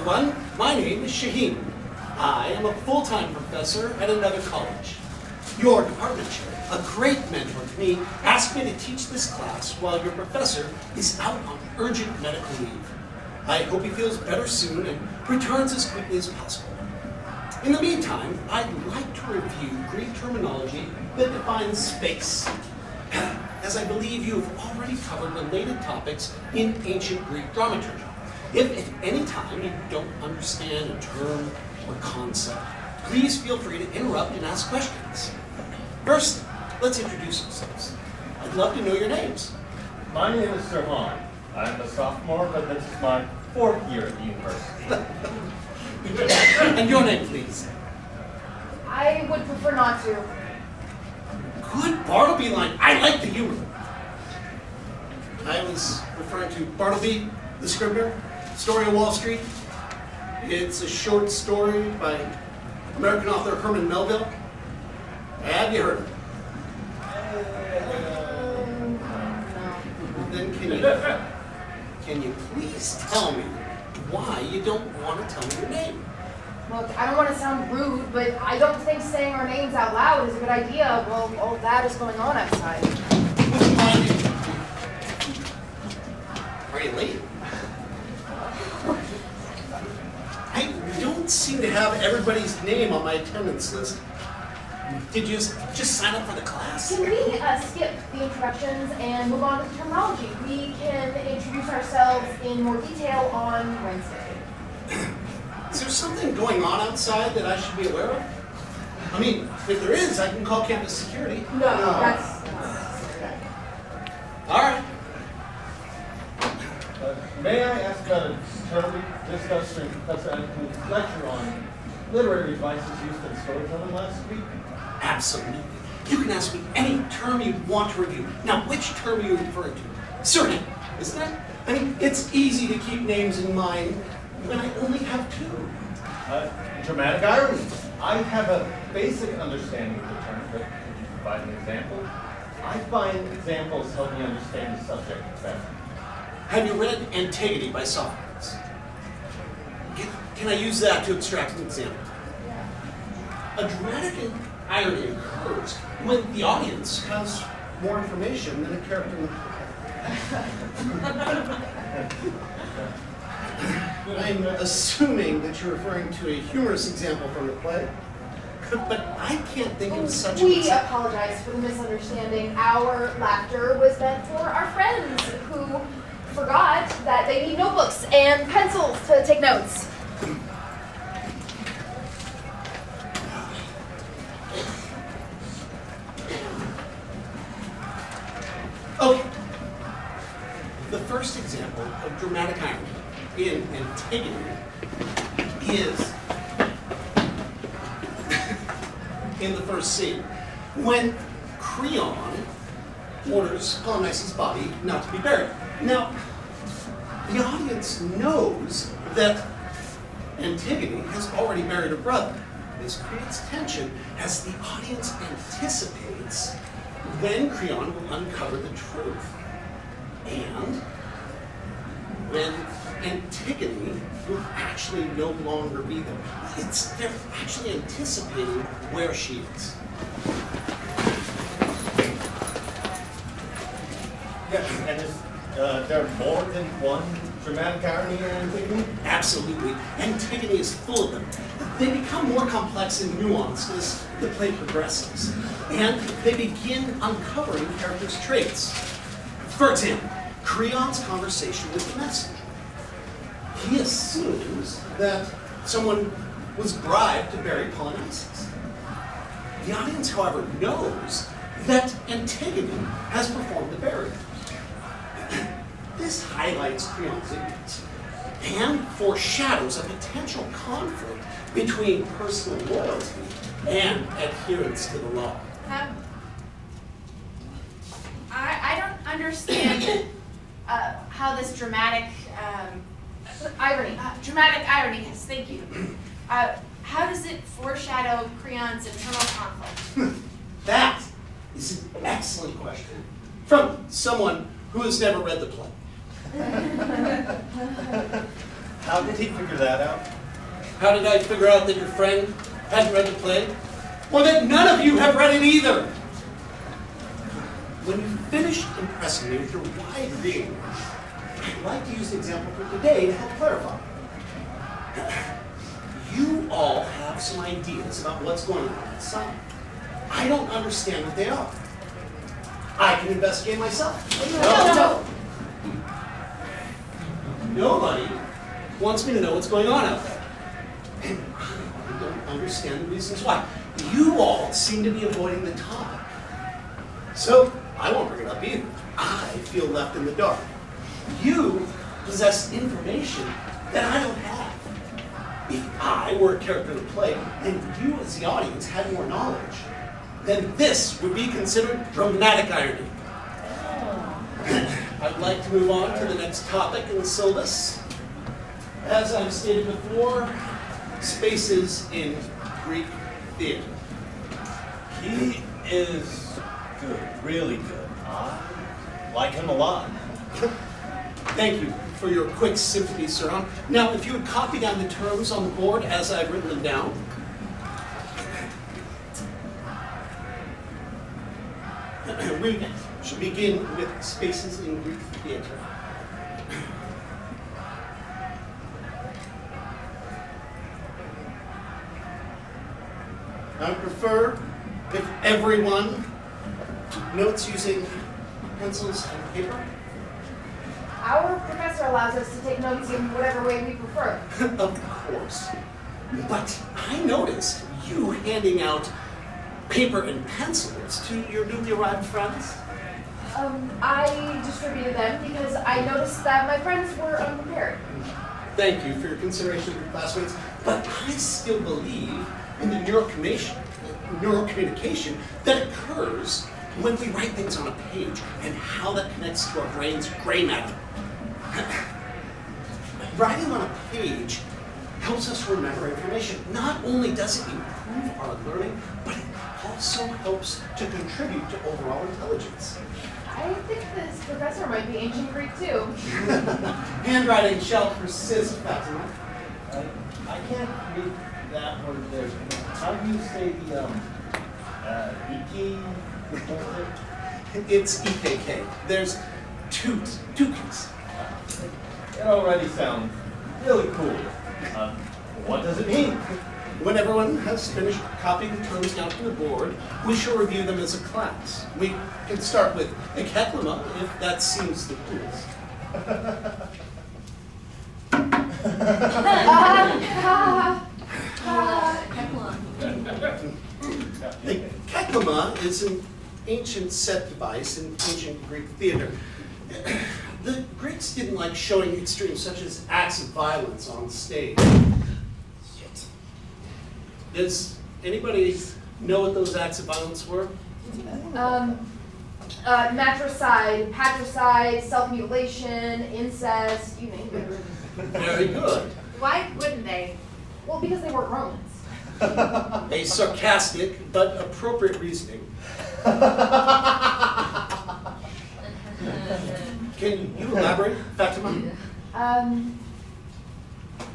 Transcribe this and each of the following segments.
everyone. My name is Shaheen. I am a full-time professor at another college. Your department chair, a great mentor to me, asked me to teach this class while your professor is out on urgent medical leave. I hope he feels better soon and returns as quickly as possible. In the meantime, I'd like to review Greek terminology that defines space, as I believe you have already covered related topics in ancient Greek dramaturgy. If at any time you don't understand a term or concept, please feel free to interrupt and ask questions. First, let's introduce ourselves. I'd love to know your names. My name is Sirhan. I'm a sophomore, but this is my 4th year at the university. And your name, please. I would prefer not to. Good Bartleby line. I like the humor. I was referring to Bartleby, the Scrivener, Story of Wall Street. It's a short story by American author Herman Melville. Have you heard of it? No. Then can you please tell me why you don't want to tell me your name? Look, I don't want to sound rude, but I don't think saying our names out loud is a good idea while all that is going on outside. Would you mind if... Are you late? I don't seem to have everybody's name on my attendance list. Did you just sign up for the class? Can we skip the introductions and move on to the terminology? We can introduce ourselves in more detail on Wednesday. Is there something going on outside that I should be aware of? I mean, if there is, I can call campus security. No, that's... All right. May I ask about a term we discussed during Professor Anderson's lecture on literary devices used in storytelling last week? Absolutely. You can ask me any term you want to review. Now, which term are you referring to? Surname, isn't it? I mean, it's easy to keep names in mind when I only have 2. Dramatic irony. I have a basic understanding of the term, but could you provide an example? I find examples help me understand the subject better. Have you read Antigone by Sophocles? Can I use that to extract an example? A dramatic irony occurs when the audience has more information than a character in the play. I'm assuming that you're referring to a humorous example from the play, but I can't think of such an We example. apologize for the misunderstanding. Our laughter was meant for our friends who forgot that they need notebooks and pencils to take notes. Okay. The first example of dramatic irony in Antigone is in the first scene, when Creon orders Polynices' body not to be buried. Now, the audience knows that Antigone has already buried her brother. This creates tension as the audience anticipates when Creon will uncover the truth. And when Antigone will actually no longer be there. They're actually anticipating where she is. Yes, and is there more than one dramatic irony in Antigone? Absolutely. Antigone is full of them. They become more complex and nuanced as the play progresses. And they begin uncovering characters' traits. For example, Creon's conversation with the messenger. He assumes that someone was bribed to bury Polynices. The audience, however, knows that Antigone has performed the burial. This highlights Creon's ignorance and foreshadows a potential conflict between personal loyalty and adherence to the law. I don't understand how this dramatic Irony. dramatic irony is. Thank you. How does it foreshadow Creon's internal conflict? That is an excellent question from someone who has never read the play. How did he figure that out? How did I figure out that your friend hadn't read the play? Or that none of you have read it either? When you finished impressing me with your wide reading, I'd like to use the example for today to help clarify. You all have some ideas about what's going on outside. I don't understand what they are. I can investigate myself. No. Nobody wants me to know what's going on out there. And I don't understand the reasons why. You all seem to be avoiding the topic. So I won't bring it up either. I feel left in the dark. You possess information that I don't have. If I were a character in a play, and you as the audience had more knowledge, then this would be considered dramatic irony. I'd like to move on to the next topic in the syllabus. As I've stated before, spaces in Greek theater. He is good, really good. I like him a lot. Thank you for your quick sympathy, Sara. Now, if you would copy down the terms on the board as I've written them down. We should begin with spaces in Greek theater. I would prefer if everyone took notes using pencils and paper. Our professor allows us to take notes in whatever way we prefer. Of course. But I noticed you handing out paper and pencils to your newly arrived friends. I distributed them because I noticed that my friends were unprepared. Thank you for your consideration of your classmates, but I still believe in the neurocommunication that occurs when we write things on a page and how that connects to our brain's gray matter. Writing on a page helps us remember information. Not only does it improve our learning, but it also helps to contribute to overall intelligence. I think this professor might be ancient Greek too. Handwriting shall persist, Fatima. I can't read that word there. How do you say the, iki? It's EKK. There's two keys. It already sounds really cool. What does it mean? When everyone has finished copying the terms down to the board, we shall review them as a class. We can start with ekeklima, if that seems the coolest. Ekeklima is an ancient set device in ancient Greek theater. The Greeks didn't like showing extremes such as acts of violence on stage. Does anybody know what those acts of violence were? Matricide, patricide, self-mutilation, incest, you name it. Very good. Why wouldn't they? Well, because they weren't Romans. A sarcastic but appropriate reasoning. Can you elaborate, Fatima?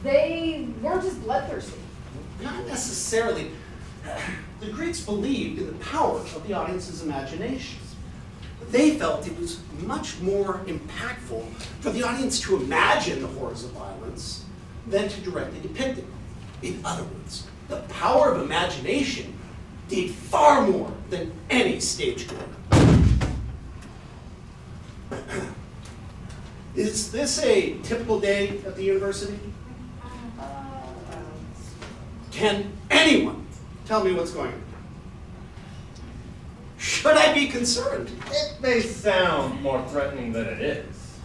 They weren't just bloodthirsty. Not necessarily. The Greeks believed in the power of the audience's imagination. They felt it was much more impactful for the audience to imagine the horrors of violence than to directly depict it. In other words, the power of imagination did far more than any stagecoach. Is this a typical day at the university? Can anyone tell me what's going on? Should I be concerned? It may sound more threatening than it is.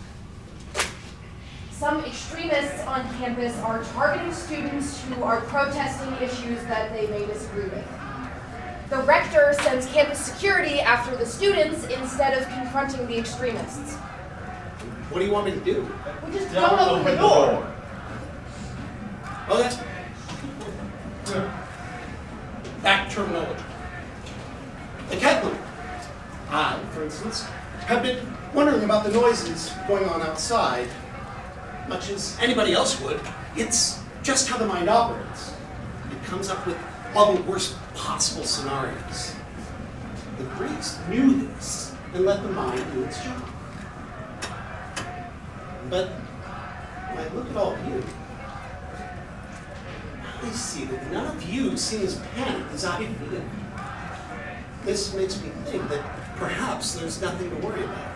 Some extremists on campus are targeting students who are protesting issues that they may disagree with. The rector sends campus security after the students instead of confronting the extremists. What do you want me to do? We just don't open the door. Okay. Back terminology. The Catholic. I, for instance, have been wondering about the noises going on outside. much as anybody else would. It's just how the mind operates. It comes up with all the worst possible scenarios. The Greeks knew this and let the mind do its job. But when I look at all of you, I see that none of you seem as panicked as I feel. This makes me think that perhaps there's nothing to worry about.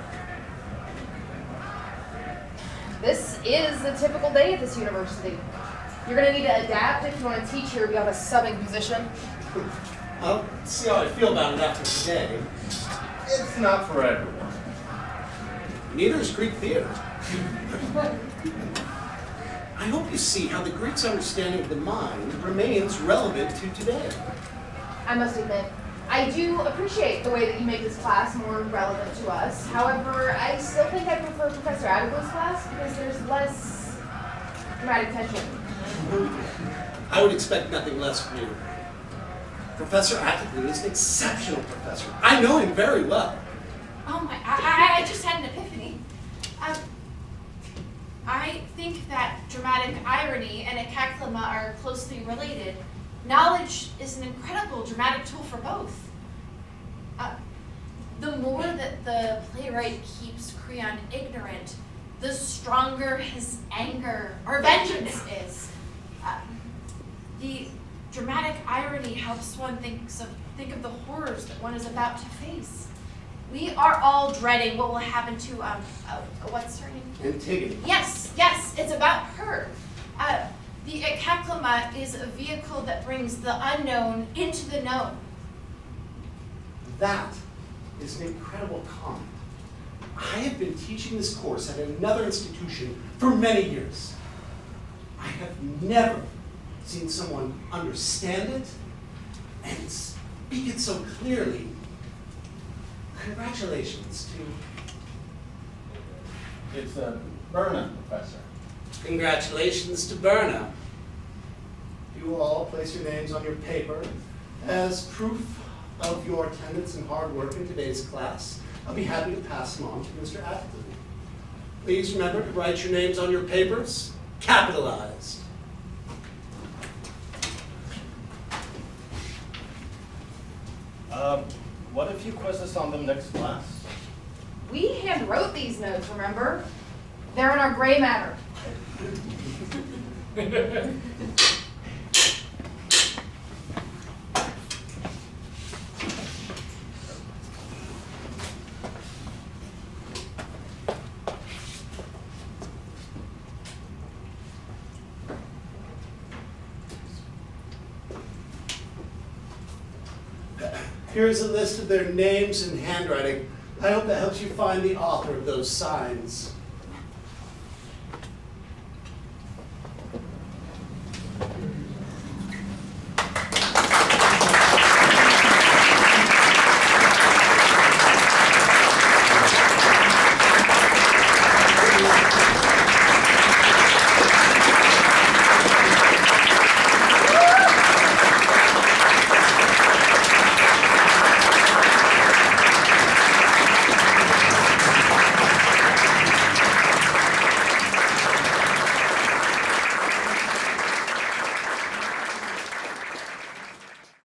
This is a typical day at this university. You're going to need to adapt if you want to teach here beyond a subbing position. I'll see how I feel about it after today. It's not for everyone. Neither is Greek theater. I hope you see how the Greeks' understanding of the mind remains relevant to today. I must admit, I do appreciate the way that you make this class more relevant to us. However, I still think I prefer Professor Adagle's class because there's less dramatic tension. I would expect nothing less from you. Professor Adaglu is an exceptional professor. I know him very well. Oh my, I just had an epiphany. I think that dramatic irony and ekaklima are closely related. Knowledge is an incredible dramatic tool for both. The more that the playwright keeps Creon ignorant, the stronger his anger or vengeance is. The dramatic irony helps one think of the horrors that one is about to face. We are all dreading what will happen to, what's her name? Antigone. Yes, it's about her. The ekaklima is a vehicle that brings the unknown into the known. That is an incredible comment. I have been teaching this course at another institution for many years. I have never seen someone understand it and speak it so clearly. Congratulations to... It's a Burna, Professor. Congratulations to Burna. You all place your names on your paper as proof of your attendance and hard work in today's class. I'll be happy to pass them on to Mr. Atherton. Please remember to write your names on your papers, capitalized. What if you quiz us on them next class? We hand wrote these notes, remember? They're in our gray matter. Here's a list of their names and handwriting. I hope that helps you find the author of those signs.